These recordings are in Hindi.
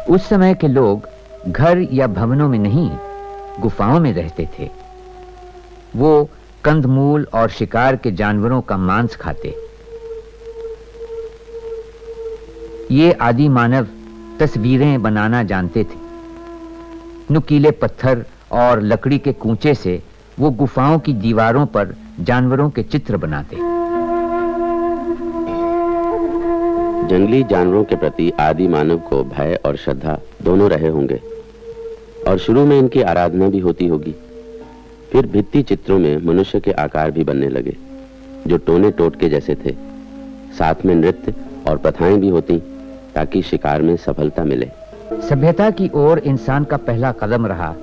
उस समय के लोग घर या भवनों में नहीं, गुफाओं में रहते थे। वो कंदमूल और शिकार के जानवरों का मांस खाते। ये आदि मानव तस्वीरें बनाना जानते थे। नुकीले पत्थर और लकड़ी के कूंचे से वो गुफाओं की दीवारों पर जानवरों के चित्र बनाते। जंगली जानवरों के प्रति आदि मानव को भय और श्रद्धा दोनों रहे होंगे और शुरू में इनकी आराधना भी होती होगी। फिर भित्ति चित्रों में मनुष्य के आकार भी बनने लगे जो टोने टोटके जैसे थे। साथ में नृत्य और प्रथाएं भी होती ताकि शिकार में सफलता मिले। सभ्यता की ओर इंसान का पहला कदम रहा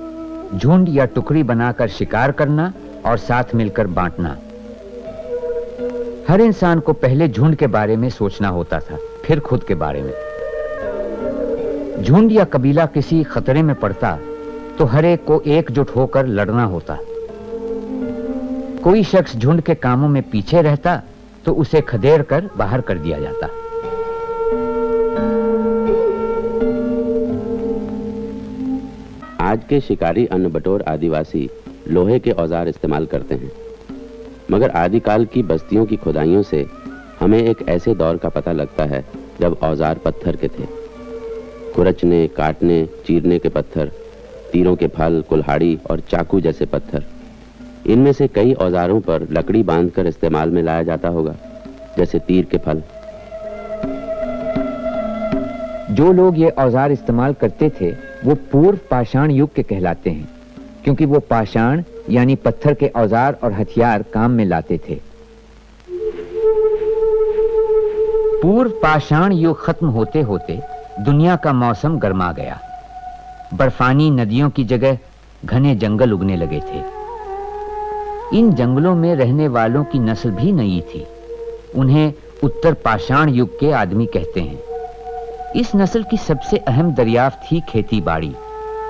झुंड या टुकड़ी बनाकर शिकार करना और साथ मिलकर बांटना। हर इंसान को पहले झुंड के बारे में सोचना होता था, फिर खुद के बारे में। झुंड या कबीला किसी खतरे में पड़ता तो हर एक को एकजुट होकर लड़ना होता। कोई शख्स झुंड के कामों में पीछे रहता तो उसे खदेड़ कर बाहर कर दिया जाता। आज के शिकारी अन्नबटोर आदिवासी लोहे के औजार इस्तेमाल करते हैं, मगर आदिकाल की बस्तियों की खुदाइयों से हमें एक ऐसे दौर का पता लगता है जब औजार पत्थर के थे। खुरचने, काटने, चीरने के पत्थर, तीरों के फल, कुल्हाड़ी और चाकू जैसे पत्थर। इनमें से कई औजारों पर लकड़ी बांधकर इस्तेमाल में लाया जाता होगा, जैसे तीर के फल। जो लोग ये औजार इस्तेमाल करते थे वो पूर्व पाषाण युग के कहलाते हैं, क्योंकि वो पाषाण यानी पत्थर के औजार और हथियार काम में लाते थे। पूर्व पाषाण युग खत्म होते होते दुनिया का मौसम गर्मा गया। बर्फानी नदियों की जगह घने जंगल उगने लगे थे। इन जंगलों में रहने वालों की नस्ल भी नई थी। उन्हें उत्तर पाषाण युग के आदमी कहते हैं। इस नस्ल की सबसे अहम दरियाफ्त थी खेती बाड़ी,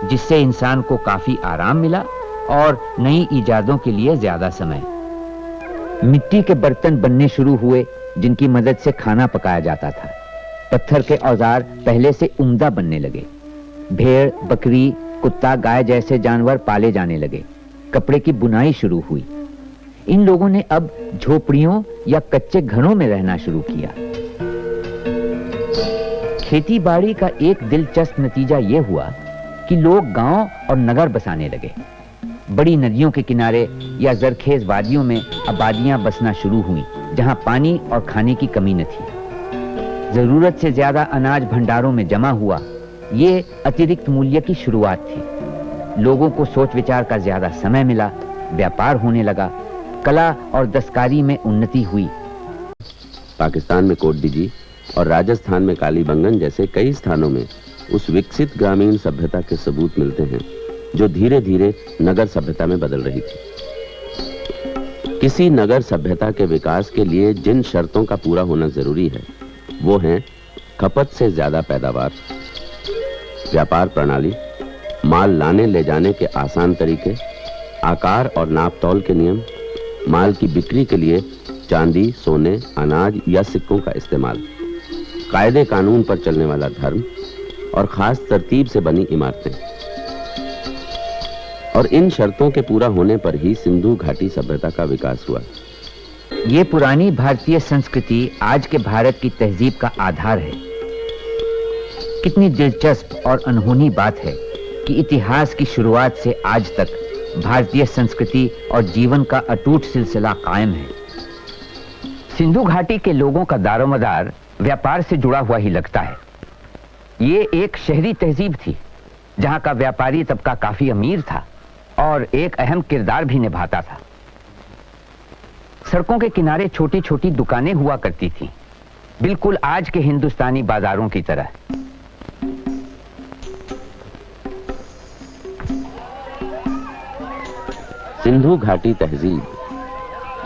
जिससे इंसान को काफी आराम मिला और नई इजादों के लिए ज्यादा समय। मिट्टी के बर्तन बनने शुरू हुए जिनकी मदद से खाना पकाया जाता था। पत्थर के औजार पहले से उम्दा बनने लगे। भेड़, बकरी, कुत्ता, गाय जैसे जानवर पाले जाने लगे। कपड़े की बुनाई शुरू हुई। इन लोगों ने अब झोपड़ियों या कच्चे घरों में रहना शुरू किया। खेती बाड़ी का एक दिलचस्प नतीजा यह हुआ कि लोग गांव और नगर बसाने लगे। बड़ी नदियों के किनारे या जरखेज वादियों में आबादियां बसना शुरू हुई, जहां पानी और खाने की कमी न थी। जरूरत से ज्यादा अनाज भंडारों में जमा हुआ। ये अतिरिक्त मूल्य की शुरुआत थी। लोगों को सोच विचार का ज्यादा समय मिला। व्यापार होने लगा। कला और दस्तकारी में उन्नति हुई। पाकिस्तान में कोटडीजी और राजस्थान में कालीबंगन जैसे कई स्थानों में उस विकसित ग्रामीण सभ्यता के सबूत मिलते हैं जो धीरे धीरे नगर सभ्यता में बदल रही थी। किसी नगर सभ्यता के विकास के लिए जिन शर्तों का पूरा होना जरूरी है वो हैं खपत से ज्यादा पैदावार, व्यापार प्रणाली, माल लाने ले जाने के आसान तरीके, आकार और नाप तौल के नियम, माल की बिक्री के लिए चांदी, सोने, अनाज या सिक्कों का इस्तेमाल, कायदे कानून पर चलने वाला धर्म और खास तरतीब से बनी इमारतें। और इन शर्तों के पूरा होने पर ही सिंधु घाटी सभ्यता का विकास हुआ। ये पुरानी भारतीय संस्कृति आज के भारत की तहजीब का आधार है। कितनी दिलचस्प और अनहोनी बात है कि इतिहास की शुरुआत से आज तक भारतीय संस्कृति और जीवन का अटूट सिलसिला कायम है। सिंधु घाटी के लोगों का दारोमदार व्यापार से जुड़ा हुआ ही लगता है। ये एक शहरी तहजीब थी जहां का व्यापारी तबका काफी अमीर था और एक अहम किरदार भी निभाता था। सड़कों के किनारे छोटी छोटी दुकानें हुआ करती थीं, बिल्कुल आज के हिंदुस्तानी बाजारों की तरह। सिंधु घाटी तहजीब,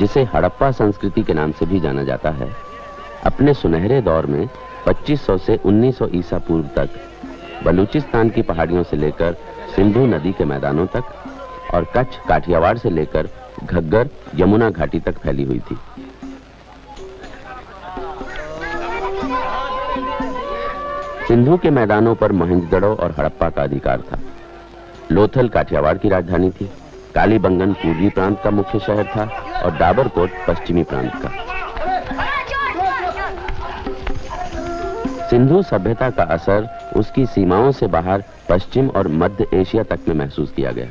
जिसे हड़प्पा संस्कृति के नाम से भी जाना जाता है, अपने सुनहरे दौर में 2500 से 1900 ईसा पूर्व तक बलूचिस्तान की पहाड़ियों से लेकर सिंधु नदी के मैदानों तक और कच्छ, काठियावाड़ से लेकर घग्गर, यमुना घाटी तक फैली हुई थी। सिंधु के मैदानों पर मोहनजोदड़ो और हड़प्पा का अधिकार था। लोथल काठियावाड़ की राजधानी थी, कालीबंगन पूर्वी प्रांत का मुख्य शहर था और डाबरकोट पश्चिमी प्रांत का। सिंधु सभ्यता का असर उसकी सीमाओं से बाहर पश्चिम और मध्य एशिया तक में महसूस किया गया।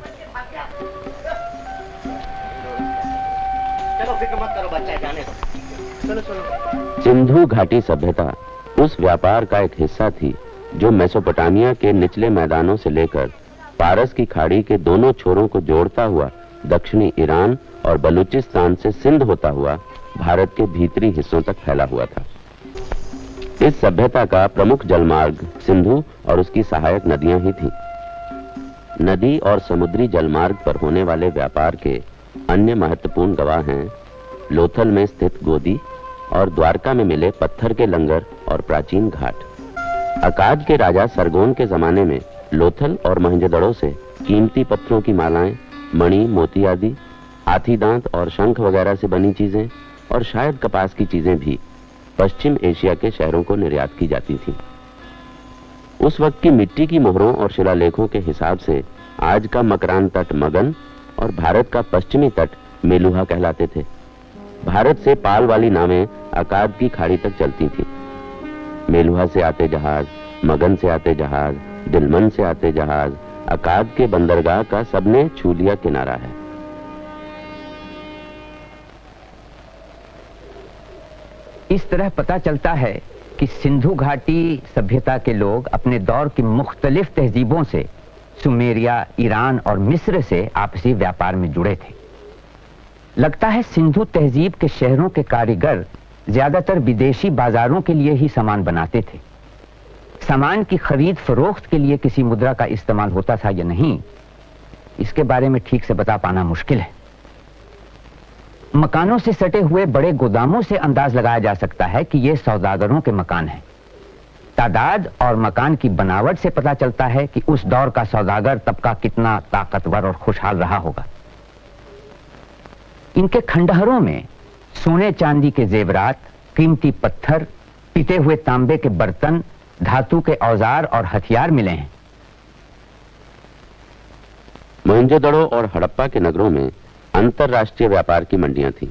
सिंधु घाटी सभ्यता उस व्यापार का एक हिस्सा थी जो मेसोपोटामिया के निचले मैदानों से लेकर पारस की खाड़ी के दोनों छोरों को जोड़ता हुआ दक्षिणी ईरान और बलूचिस्तान से सिंध होता हुआ भारत के भीतरी हिस्सों तक फैला हुआ था। इस सभ्यता का प्रमुख जलमार्ग सिंधु और उसकी सहायक नदियां ही थीं। नदी और समुद्री जलमार्ग पर होने वाले व्यापार के अन्य महत्वपूर्ण गवाह हैं लोथल में स्थित गोदी और द्वारका में मिले पत्थर के लंगर और प्राचीन घाट। अकाद के राजा सरगोन के जमाने में लोथल और मोहनजोदड़ो से कीमती पत्थरों की मालाएं, मणि, मोती आदि, हाथी दांत और शंख वगैरह से बनी चीजें और शायद कपास की चीजें भी पश्चिम एशिया के शहरों को निर्यात की जाती थी। उस वक्त की मिट्टी की मोहरों और शिलालेखों के हिसाब से आज का मकरान तट मगन और भारत का पश्चिमी तट मेलुहा कहलाते थे। भारत से पाल वाली नावें अकाद की खाड़ी तक चलती थी। मेलुहा से आते जहाज, मगन से आते जहाज, दिलमन से आते जहाज, अकाद के बंदरगाह का सबने छू लिया किनारा है। इस तरह पता चलता है कि सिंधु घाटी सभ्यता के लोग अपने दौर की मुख्तलिफ तहजीबों से सुमेरिया, ईरान और मिस्र से आपसी व्यापार में जुड़े थे। लगता है सिंधु तहजीब के शहरों के कारीगर ज्यादातर विदेशी बाजारों के लिए ही सामान बनाते थे। सामान की खरीद फरोख्त के लिए किसी मुद्रा का इस्तेमाल होता था या नहीं, इसके बारे में ठीक से बता पाना मुश्किल है। मकानों से सटे हुए बड़े गोदामों से अंदाज लगाया जा सकता है कि ये सौदागरों के मकान हैं। तादाद और मकान की बनावट से पता चलता है कि उस दौर का सौदागर तबका कितना ताकतवर और खुशहाल रहा होगा। इनके खंडहरों में सोने चांदी के जेवरात, कीमती पत्थर, पिटे हुए तांबे के बर्तन, धातु के औजार और हथियार मिले हैं। मोहनजोदड़ो और हड़प्पा के नगरों में अंतरराष्ट्रीय व्यापार की मंडियां थीं,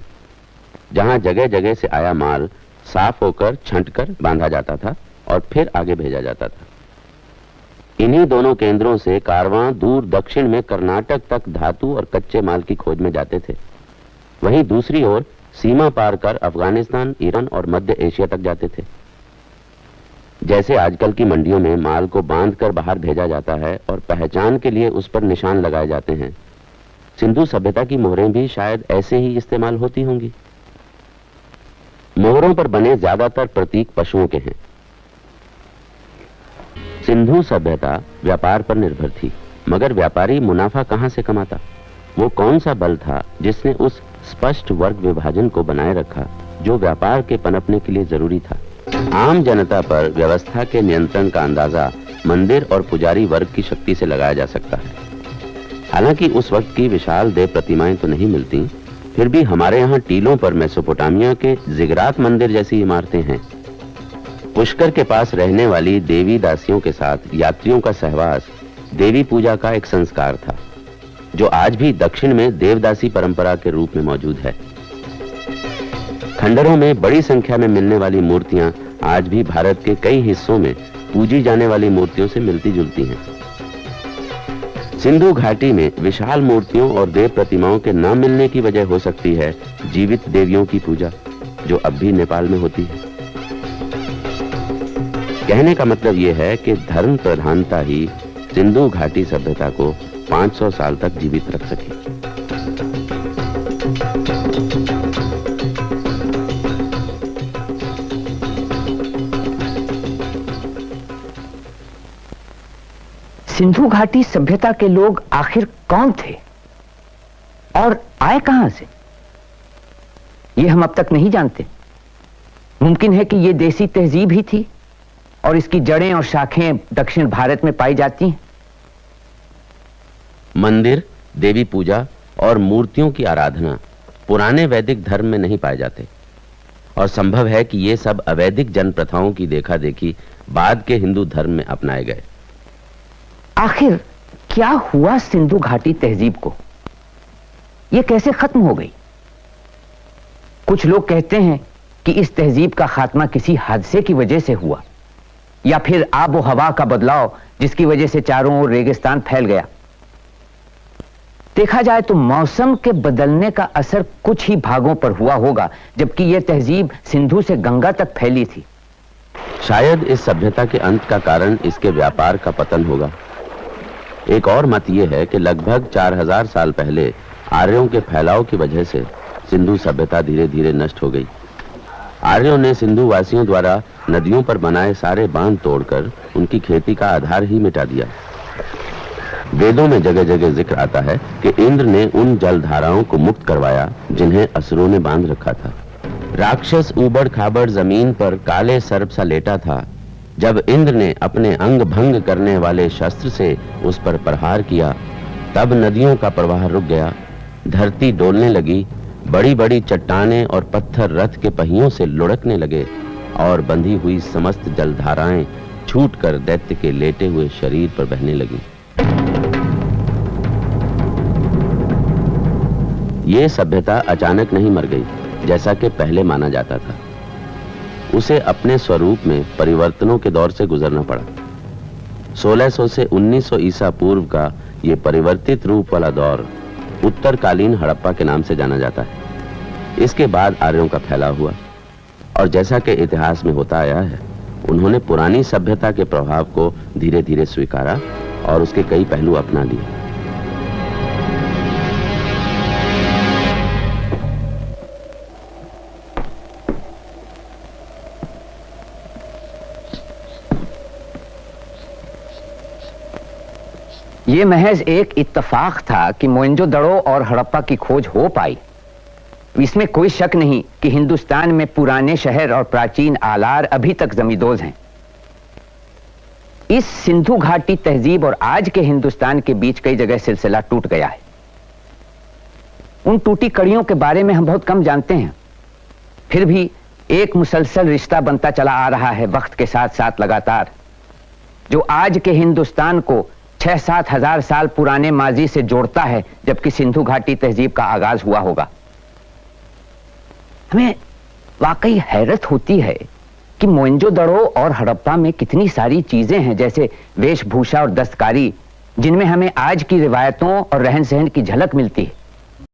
जहां जगह जगह से आया माल साफ होकर छंटकर बांधा जाता था और फिर आगे भेजा जाता था। इन्हीं दोनों केंद्रों से कारवां दूर दक्षिण में कर्नाटक तक धातु और कच्चे माल की खोज में जाते थे। वहीं दूसरी ओर सीमा पार कर अफगानिस्तान, ईरान और मध्य एशिया तक जाते थे। जैसे आजकल की मंडियों में माल को बांधकर बाहर भेजा जाता है और पहचान के लिए उस पर निशान लगाए जाते हैं, सिंधु सभ्यता की मोहरें भी शायद ऐसे ही इस्तेमाल होती होंगी। मोहरों पर बने ज्यादातर प्रतीक पशुओं के हैं। सिंधु सभ्यता व्यापार पर निर्भर थी, मगर व्यापारी मुनाफा कहां से कमाता? वो कौन सा बल था जिसने उस स्पष्ट वर्ग विभाजन को बनाए रखा जो व्यापार के पनपने के लिए जरूरी था? आम जनता पर व्यवस्था के नियंत्रण का अंदाजा मंदिर और पुजारी वर्ग की शक्ति से लगाया जा सकता है। हालांकि उस वक्त की विशाल देव प्रतिमाएं तो नहीं मिलती, फिर भी हमारे यहाँ टीलों पर मेसोपोटामिया के जिगरात मंदिर जैसी इमारतें हैं। पुष्कर के पास रहने वाली देवी दासियों के साथ यात्रियों का सहवास देवी पूजा का एक संस्कार था, जो आज भी दक्षिण में देवदासी परंपरा के रूप में मौजूद है। खंडरों में बड़ी संख्या में मिलने वाली मूर्तियां आज भी भारत के कई हिस्सों में पूजी जाने वाली मूर्तियों से मिलती जुलती हैं। सिंधु घाटी में विशाल मूर्तियों और देव प्रतिमाओं के न मिलने की वजह हो सकती है जीवित देवियों की पूजा, जो अब भी नेपाल में होती है। कहने का मतलब यह है कि धर्म प्रधानता ही सिंधु घाटी सभ्यता को 500 साल तक जीवित रख सकी। सिंधु घाटी सभ्यता के लोग आखिर कौन थे और आए कहां से, ये हम अब तक नहीं जानते। मुमकिन है कि ये देसी तहजीब ही थी और इसकी जड़ें और शाखें दक्षिण भारत में पाई जाती हैं। मंदिर, देवी पूजा और मूर्तियों की आराधना पुराने वैदिक धर्म में नहीं पाए जाते और संभव है कि ये सब अवैदिक जन प्रथाओं की देखा देखी बाद के हिंदू धर्म में अपनाए गए। आखिर क्या हुआ सिंधु घाटी तहजीब को? यह कैसे खत्म हो गई? कुछ लोग कहते हैं कि इस तहजीब का खात्मा किसी हादसे की वजह से हुआ, या फिर आबो हवा का बदलाव जिसकी वजह से चारों ओर रेगिस्तान फैल गया। देखा जाए तो मौसम के बदलने का असर कुछ ही भागों पर हुआ होगा, जबकि यह तहजीब सिंधु से गंगा तक फैली थी। शायद इस सभ्यता के अंत का कारण इसके व्यापार का पतन होगा। एक और मत यह है कि लगभग 4000 साल पहले आर्यों के फैलाव की वजह से सिंधु सभ्यता धीरे धीरे नष्ट हो गई। आर्यों ने सिंधु वासियों द्वारा नदियों पर बनाए सारे बांध तोड़कर उनकी खेती का आधार ही मिटा दिया। वेदों में जगह जगह जिक्र आता है कि इंद्र ने उन जलधाराओं को मुक्त करवाया जिन्हें असुरों ने बांध रखा था। राक्षस ऊबड़ खाबड़ जमीन पर काले सर्प सा लेटा था। जब इंद्र ने अपने अंग भंग करने वाले शस्त्र से उस पर प्रहार किया, तब नदियों का प्रवाह रुक गया, धरती डोलने लगी, बड़ी बड़ी चट्टानें और पत्थर रथ के पहियों से लुढ़कने लगे और बंधी हुई समस्त जलधाराएं छूटकर दैत्य के लेटे हुए शरीर पर बहने लगी। ये सभ्यता अचानक नहीं मर गई जैसा कि पहले माना जाता था। उसे अपने स्वरूप में परिवर्तनों के दौर से गुजरना पड़ा। 1600 से 1900 ईसा पूर्व का ये परिवर्तित रूप वाला दौर उत्तरकालीन हड़प्पा के नाम से जाना जाता है। इसके बाद आर्यों का फैलाव हुआ और जैसा कि इतिहास में होता आया है, उन्होंने पुरानी सभ्यता के प्रभाव को धीरे धीरे स्वीकारा और उसके कई पहलू अपना लिए। ये महज एक इत्तेफाक था कि मोहनजोदड़ो और हड़प्पा की खोज हो पाई। इसमें कोई शक नहीं कि हिंदुस्तान में पुराने शहर और प्राचीन आलार अभी तक जमींदोज हैं। इस सिंधु घाटी तहजीब और आज के हिंदुस्तान के बीच कई जगह सिलसिला टूट गया है। उन टूटी कड़ियों के बारे में हम बहुत कम जानते हैं, फिर भी एक मुसलसल रिश्ता बनता चला आ रहा है वक्त के साथ साथ लगातार, जो आज के हिंदुस्तान को 6-7 हजार साल पुराने माजी से जोड़ता है, जबकि सिंधु घाटी तहजीब का आगाज हुआ होगा। हमें वाकई हैरत होती है कि मोहनजोदड़ो और हड़प्पा में कितनी सारी चीजें हैं, जैसे वेशभूषा और दस्तकारी, जिनमें हमें आज की रिवायतों और रहन सहन की झलक मिलती है।